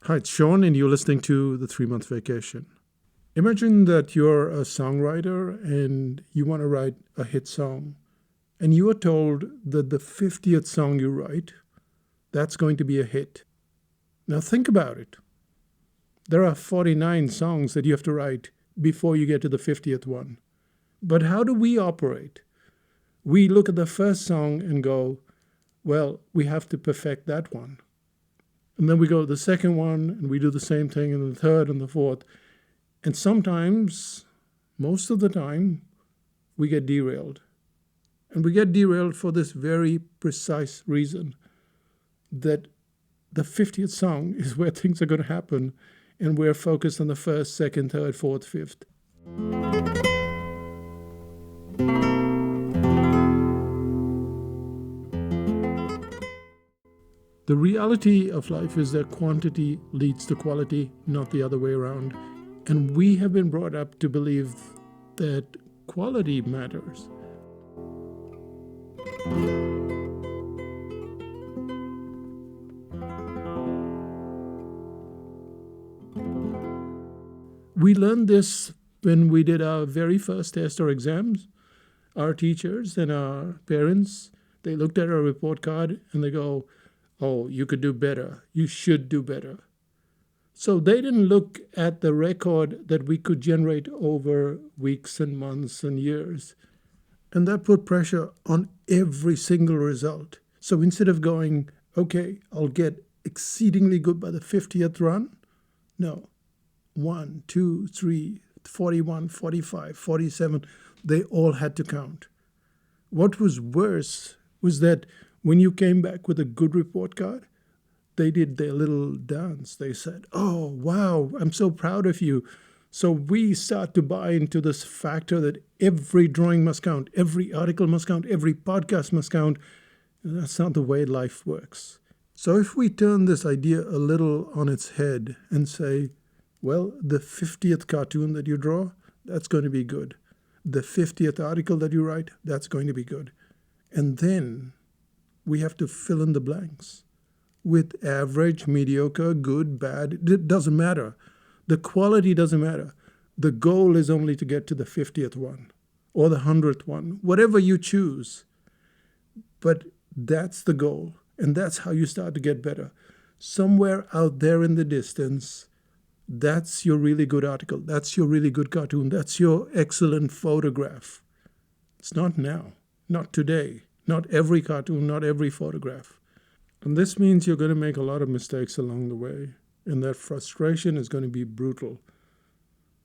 Hi, it's Sean, and you're listening to The 3 Month Vacation. Imagine that you're a songwriter and you want to write a hit song, and you are told that the 50th song you write, that's going to be a hit. Now think about it. There are 49 songs that you have to write before you get to the 50th one. But how do we operate? We look at the first song and go, well, we have to perfect that one. And then we go to the second one, and we do the same thing, and the third and the fourth. And sometimes, most of the time, we get derailed. And we get derailed for this very precise reason, that the 50th song is where things are going to happen, and we're focused on the first, second, third, fourth, fifth. The reality of life is that quantity leads to quality, not the other way around. And we have been brought up to believe that quality matters. We learned this when we did our very first test or exams. Our teachers and our parents, they looked at our report card and they go, oh, you could do better. You should do better. So they didn't look at the record that we could generate over weeks and months and years. And that put pressure on every single result. So instead of going, okay, I'll get exceedingly good by the 50th run, no. 1, 2, 3, 41, 45, 47, they all had to count. What was worse was that when you came back with a good report card, they did their little dance. They said, oh, wow, I'm so proud of you. So we start to buy into this factor that every drawing must count, every article must count, every podcast must count. And that's not the way life works. So if we turn this idea a little on its head and say, well, the 50th cartoon that you draw, that's going to be good. The 50th article that you write, that's going to be good. And then we have to fill in the blanks with average, mediocre, good, bad. It doesn't matter. The quality doesn't matter. The goal is only to get to the 50th one or the 100th one, whatever you choose. But that's the goal, and that's how you start to get better. Somewhere out there in the distance, that's your really good article. That's your really good cartoon. That's your excellent photograph. It's not now, not today. Not every cartoon, not every photograph. And this means you're going to make a lot of mistakes along the way. And that frustration is going to be brutal.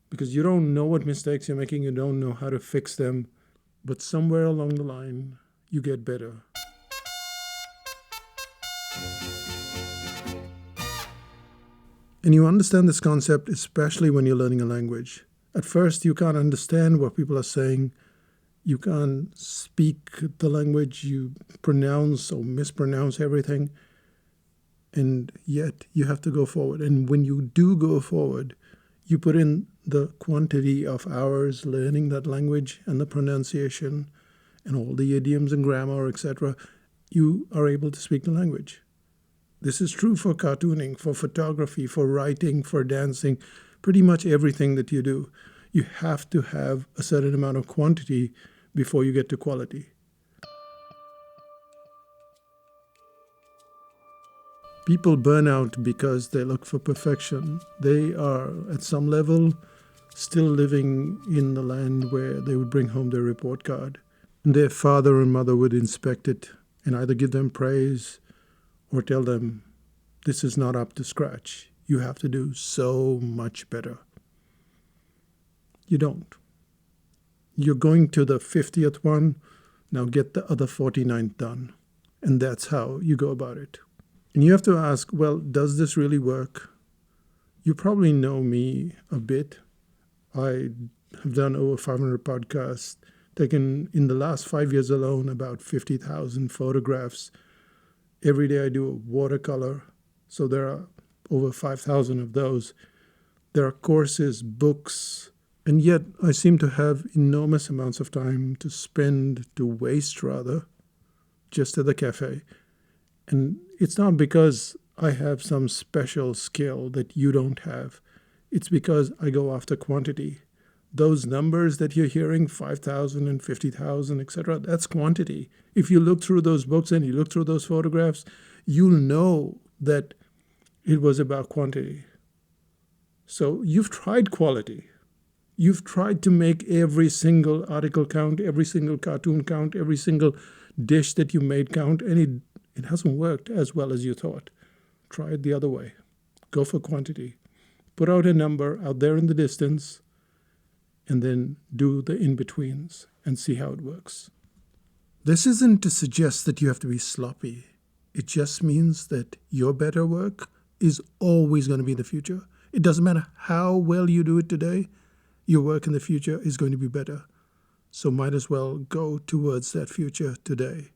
Because you don't know what mistakes you're making, you don't know how to fix them. But somewhere along the line, you get better. And you understand this concept, especially when you're learning a language. At first, you can't understand what people are saying. You can't speak the language, you pronounce or mispronounce everything, and yet you have to go forward. And when you do go forward, you put in the quantity of hours learning that language and the pronunciation and all the idioms and grammar, etc. You are able to speak the language. This is true for cartooning, for photography, for writing, for dancing, pretty much everything that you do. You have to have a certain amount of quantity before you get to quality. People burn out because they look for perfection. They are, at some level, still living in the land where they would bring home their report card. And their father and mother would inspect it and either give them praise or tell them, this is not up to scratch. You have to do so much better. You don't. You're going to the 50th one, now get the other 49 done. And that's how you go about it. And you have to ask, well, does this really work? You probably know me a bit. I have done over 500 podcasts, taken in the last 5 years alone about 50,000 photographs. Every day I do a watercolor, so there are over 5,000 of those. There are courses, books, and yet I seem to have enormous amounts of time to waste rather, just at the cafe. And it's not because I have some special skill that you don't have. It's because I go after quantity. Those numbers that you're hearing, 5,000 and 50,000, etc., that's quantity. If you look through those books and you look through those photographs, you'll know that it was about quantity. So you've tried quality. You've tried to make every single article count, every single cartoon count, every single dish that you made count, and it hasn't worked as well as you thought. Try it the other way. Go for quantity. Put out a number out there in the distance, and then do the in-betweens and see how it works. This isn't to suggest that you have to be sloppy. It just means that your better work is always going to be the future. It doesn't matter how well you do it today, your work in the future is going to be better. So might as well go towards that future today.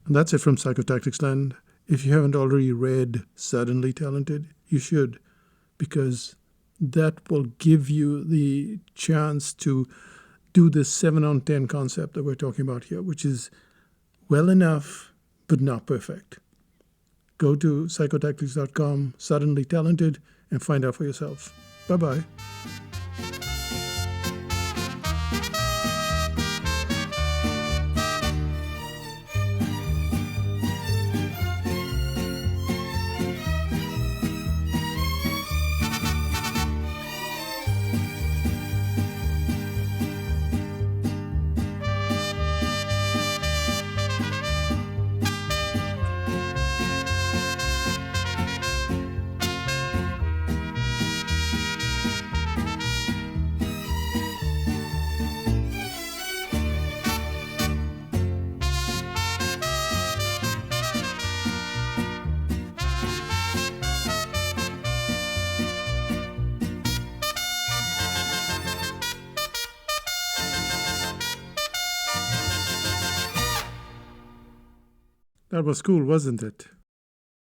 And that's it from Psychotactics Land. If you haven't already read Suddenly Talented, you should, because that will give you the chance to do this 7 on 10 concept that we're talking about here, which is well enough, but not perfect. Go to psychotactics.com, Suddenly Talented, and find out for yourself. Bye-bye. That was cool, wasn't it?